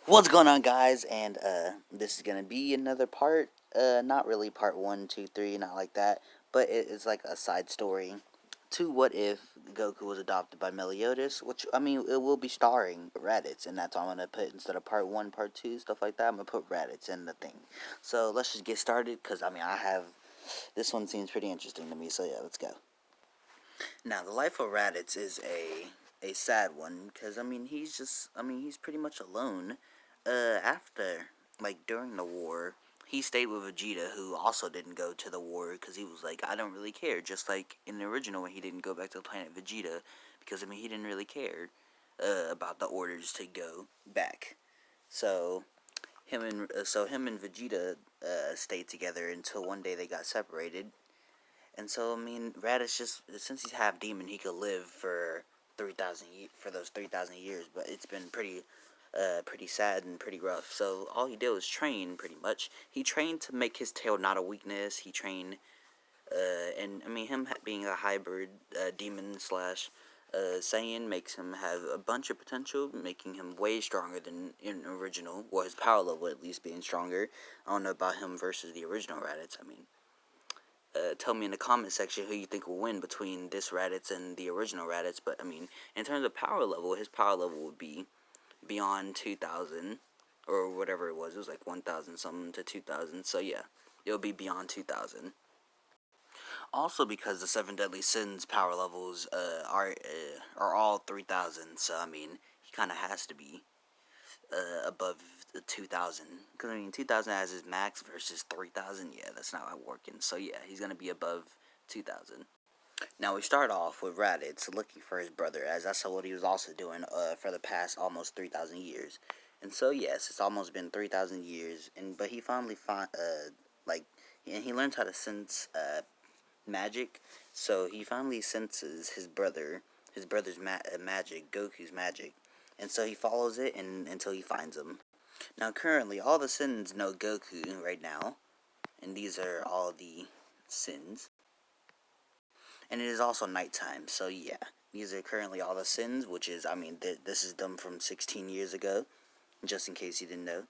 What's going on, guys? And this is gonna be another part. Not really part one, two, three, not like that, but it's like a side story to what if Goku was adopted by Meliodas, which I mean it will be starring Raditz, and that's all I'm gonna put instead of part one, part two, stuff like that. I'm gonna put Raditz in the thing. So let's just get started, cause I mean I have this one seems pretty interesting to me. So yeah, let's go. Now, the life of Raditz is a sad one because he's pretty much alone. After during the war, he stayed with Vegeta, who also didn't go to the war because he was like, I don't really care. Just like in the original, when he didn't go back to the planet Vegeta because he didn't really care about the orders to go back. So him and Vegeta stayed together until one day they got separated, and so I mean, Raditz just since he's half demon, he could live for 3,000 years. But it's been pretty sad and pretty rough. So all he did was train. Pretty much, he trained to make his tail not a weakness. He trained, and I mean, him being a hybrid demon slash Saiyan makes him have a bunch of potential, making him way stronger than in original. Well, his power level at least being stronger. I don't know about him versus the original Raditz. I mean, tell me in the comment section who you think will win between this Raditz and the original Raditz. But I mean, in terms of power level, his power level would be beyond 2,000 or whatever it was. It was like 1,000 something to 2,000. So yeah, it'll be beyond 2,000. Also, because the seven deadly sins power levels are all 3,000. So I mean, he kind of has to be above the 2,000. Because I mean, 2,000 as his max versus 3,000. Yeah, that's not working. So yeah, he's gonna be above 2,000. Now we start off with Raditz looking for his brother, as that's what he was also doing for the past almost 3,000 years. And so yes, it's almost been 3,000 years, but he finally he learns how to sense magic. So he finally senses his brother's magic, Goku's magic, and so he follows it until he finds him. Now currently, all the sins know Goku right now, and these are all the sins. And it is also nighttime, so yeah. These are currently all the sins, which is, I mean, this is done from 16 years ago, just in case you didn't know.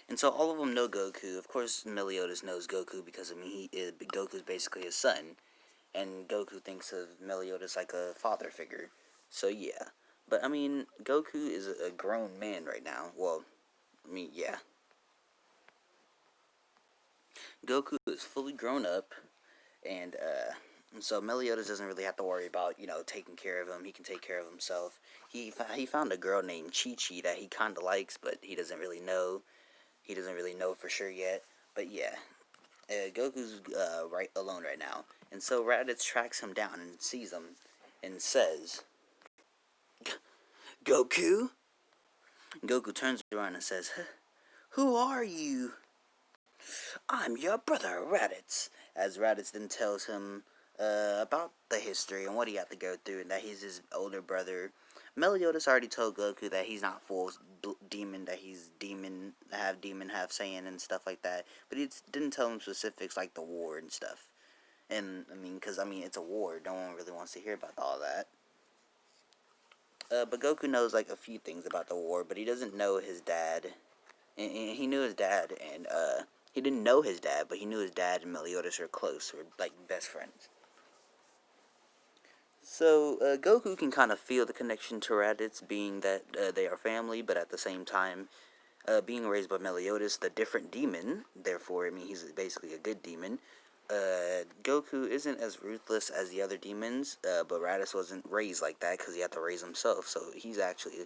And so all of them know Goku. Of course, Meliodas knows Goku because, I mean, Goku's basically his son. And Goku thinks of Meliodas like a father figure. So yeah. But, I mean, Goku is a grown man right now. Well, I mean, yeah. Goku is fully grown up, and so Meliodas doesn't really have to worry about taking care of him. He can take care of himself. He found a girl named Chi Chi that he kind of likes, but he doesn't really know. He doesn't really know for sure yet. But yeah, Goku's right alone right now, and so Raditz tracks him down and sees him, and says, "Goku." Goku turns around and says, "Who are you?" "I'm your brother, Raditz." As Raditz then tells him about the history and what he had to go through, and that he's his older brother. Meliodas already told Goku that he's not full demon, that he's demon, half Saiyan, and stuff like that. But he didn't tell him specifics like the war and stuff. And I mean, because I mean, it's a war. No one really wants to hear about all that. But Goku knows like a few things about the war, but he doesn't know his dad. And he knew his dad, and he didn't know his dad, but he knew his dad and Meliodas were close, or like best friends. So Goku can kind of feel the connection to Raditz, being that they are family, but at the same time, being raised by Meliodas, the different demon. Therefore, I mean, he's basically a good demon. Goku isn't as ruthless as the other demons, but Raditz wasn't raised like that because he had to raise himself. So he's actually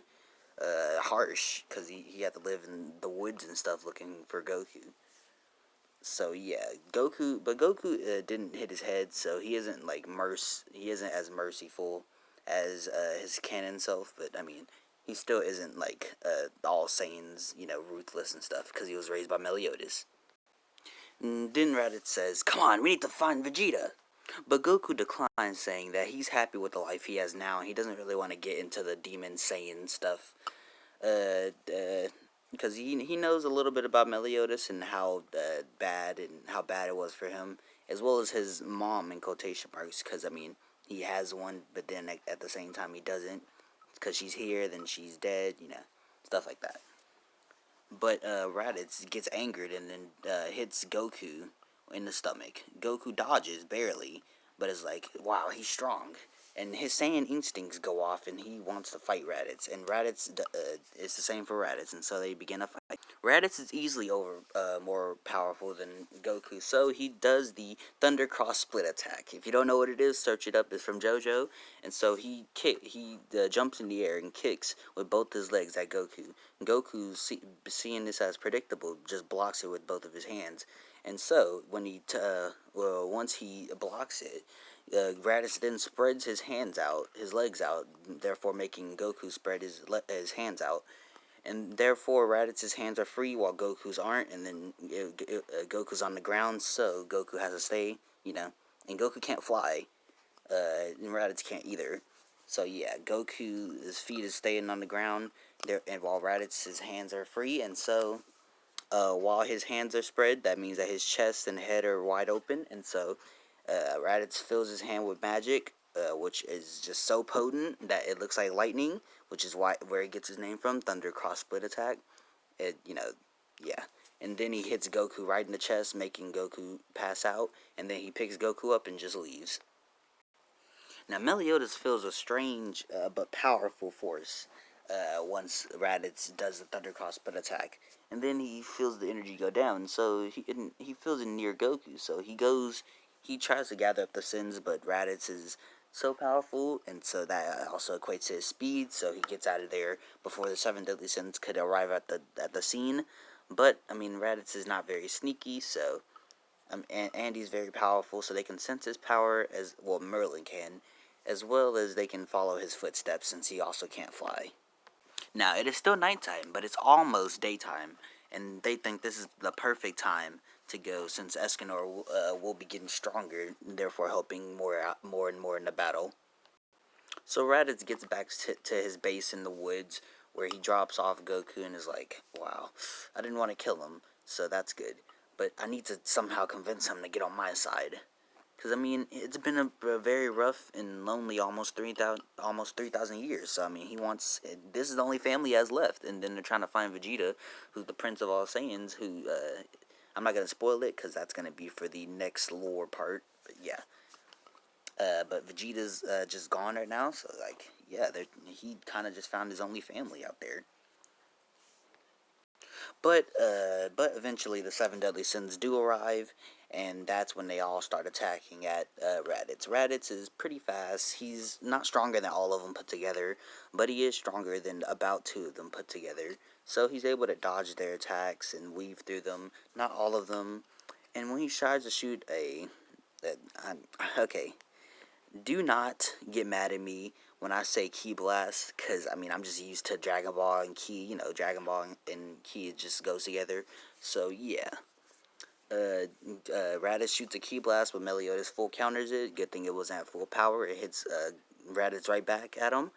harsh because he had to live in the woods and stuff looking for Goku. So yeah, Goku didn't hit his head, so he isn't he isn't as merciful as his canon self. But I mean, he still isn't like all Saiyans, ruthless and stuff, because he was raised by Meliodas. And then Raditz says, "Come on, we need to find Vegeta." But Goku declines, saying that he's happy with the life he has now, and he doesn't really want to get into the demon Saiyan stuff. Because he knows a little bit about Meliodas and how bad it was for him, as well as his mom in quotation marks. Because I mean, he has one, but then at the same time he doesn't. Because she's here, then she's dead. Stuff like that. But Raditz gets angered and then hits Goku in the stomach. Goku dodges barely, but is like, wow, he's strong. And his Saiyan instincts go off, and he wants to fight Raditz. And Raditz is the same for Raditz, and so they begin a fight. Raditz is easily more powerful than Goku, so he does the Thundercross split attack. If you don't know what it is, search it up. It's from JoJo, and so he jumps in the air and kicks with both his legs at Goku. Goku, seeing this as predictable, just blocks it with both of his hands. And so when once he blocks it, Raditz then spreads his legs out, therefore making Goku spread his hands out, and therefore Raditz's hands are free while Goku's aren't, and then Goku's on the ground, so Goku has to stay, and Goku can't fly, and Raditz can't either. So yeah, Goku's feet is staying on the ground there, and while Raditz's hands are free, and so while his hands are spread, that means that his chest and head are wide open, and so Raditz fills his hand with magic, which is just so potent that it looks like lightning, which is where he gets his name from, Thundercross split attack. Yeah. And then he hits Goku right in the chest, making Goku pass out, and then he picks Goku up and just leaves. Now, Meliodas feels a strange but powerful force once Raditz does the Thundercross split attack. And then he feels the energy go down, so he feels it near Goku. So he tries to gather up the sins, but Raditz is so powerful, and so that also equates to his speed, so he gets out of there before the seven deadly sins could arrive at the scene. But, I mean, Raditz is not very sneaky, so and he's very powerful, so they can sense his power as well. Merlin can, as well as they can follow his footsteps since he also can't fly. Now it is still nighttime, but it's almost daytime, and they think this is the perfect time to go since Escanor will be getting stronger, therefore helping more and more in the battle. So Raditz gets back to his base in the woods, where he drops off Goku and is like, wow, I didn't want to kill him, so that's good. But I need to somehow convince him to get on my side. Because, I mean, it's been a very rough and lonely almost 3,000 years. So, I mean, this is the only family he has left. And then they're trying to find Vegeta, who's the Prince of all Saiyans, who, I'm not going to spoil it, because that's going to be for the next lore part. But, yeah. But Vegeta's just gone right now, so like, yeah, he kind of just found his only family out there. But eventually the seven deadly sins do arrive, and that's when they all start attacking at Raditz. Raditz is pretty fast. He's not stronger than all of them put together, but he is stronger than about two of them put together. So he's able to dodge their attacks and weave through them. Not all of them. And when he tries to shoot okay, do not get mad at me when I say Ki Blast, because, I mean, I'm just used to Dragon Ball and Ki, Dragon Ball and Ki just goes together, so, yeah. Raditz shoots a Ki Blast, but Meliodas full counters it. Good thing it wasn't at full power. It hits Raditz right back at him,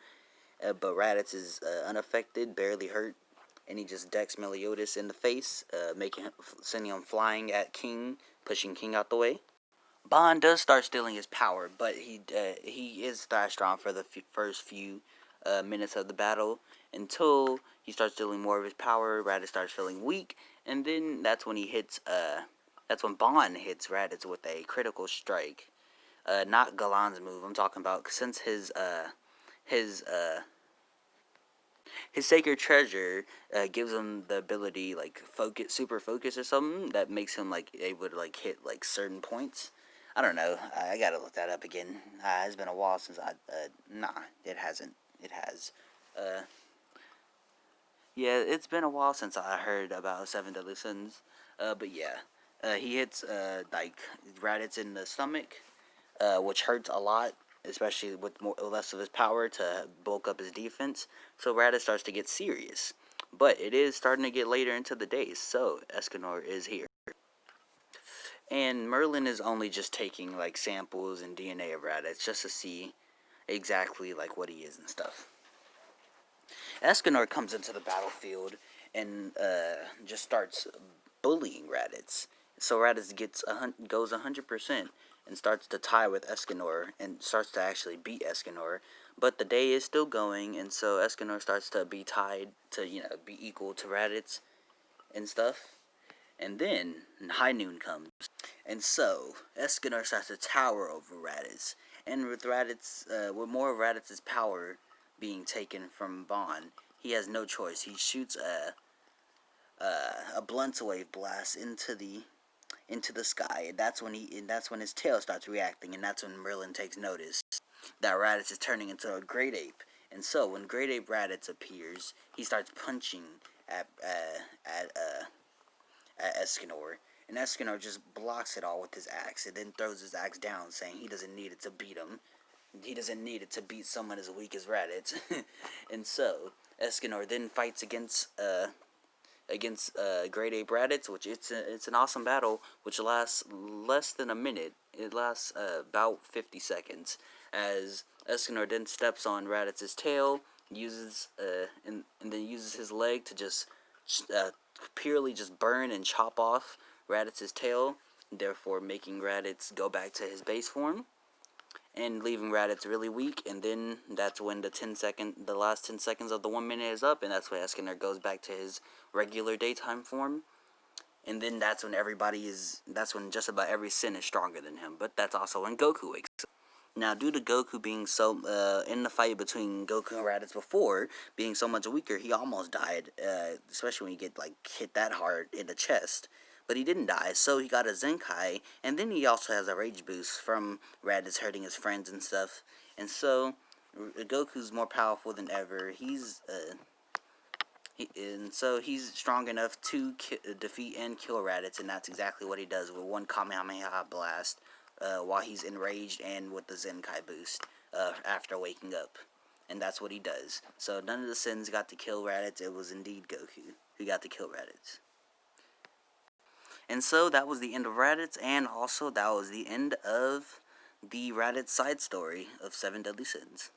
but Raditz is unaffected, barely hurt, and he just decks Meliodas in the face, sending him flying at King, pushing King out the way. Bond does start stealing his power, but he is that strong for the first few minutes of the battle until he starts stealing more of his power. Raditz starts feeling weak, and then that's when that's when Bond hits Raditz with a critical strike. Not Galan's move. I'm talking about since his his sacred treasure gives him the ability like super focus or something that makes him like able to like hit like certain points. I don't know. I gotta look that up again. It's been a while since I. Nah, it hasn't. It has. Uh, yeah, it's been a while since I heard about Seven Deadly Sins. But yeah, he hits like Raditz in the stomach, which hurts a lot, especially with less of his power to bulk up his defense. So Raditz starts to get serious. But it is starting to get later into the day, so Escanor is here. And Merlin is only just taking like samples and DNA of Raditz just to see exactly like what he is and stuff. Escanor comes into the battlefield and just starts bullying Raditz. So Raditz goes 100% and starts to tie with Escanor and starts to actually beat Escanor. But the day is still going, and so Escanor starts to be tied to be equal to Raditz. and stuff. And then high noon comes. And so, Escanor starts to tower over Raditz. And with Raditz, with more of Raditz's power being taken from Bond, he has no choice. He shoots a blunt wave blast into the sky, and that's when his tail starts reacting, and that's when Merlin takes notice that Raditz is turning into a great ape. And so when Great Ape Raditz appears, he starts punching at at uh, at Escanor, and Escanor just blocks it all with his axe, and then throws his axe down, saying he doesn't need it to beat him. He doesn't need it to beat someone as weak as Raditz. And so Escanor then fights against Great Ape Raditz, which it's an awesome battle, which lasts less than a minute. It lasts about 50 seconds, as Escanor then steps on Raditz's tail, uses and then uses his leg to just uh, purely just burn and chop off Raditz's tail, therefore making Raditz go back to his base form and leaving Raditz really weak. And then that's when the last 10 seconds of the 1 minute is up, and that's when Escanor goes back to his regular daytime form. And then that's when just about every Sin is stronger than him. But that's also when Goku wakes up. Now, due to Goku being in the fight between Goku and Raditz before, being so much weaker, he almost died, especially when you get, hit that hard in the chest. But he didn't die, so he got a Zenkai, and then he also has a Rage Boost from Raditz hurting his friends and stuff. And so, Goku's more powerful than ever. And so he's strong enough to defeat and kill Raditz, and that's exactly what he does with one Kamehameha blast while he's enraged and with the Zenkai boost after waking up. And that's what he does. So none of the Sins got to kill Raditz. It was indeed Goku who got to kill Raditz. And so that was the end of Raditz, and also that was the end of the Raditz side story of 7 Deadly Sins.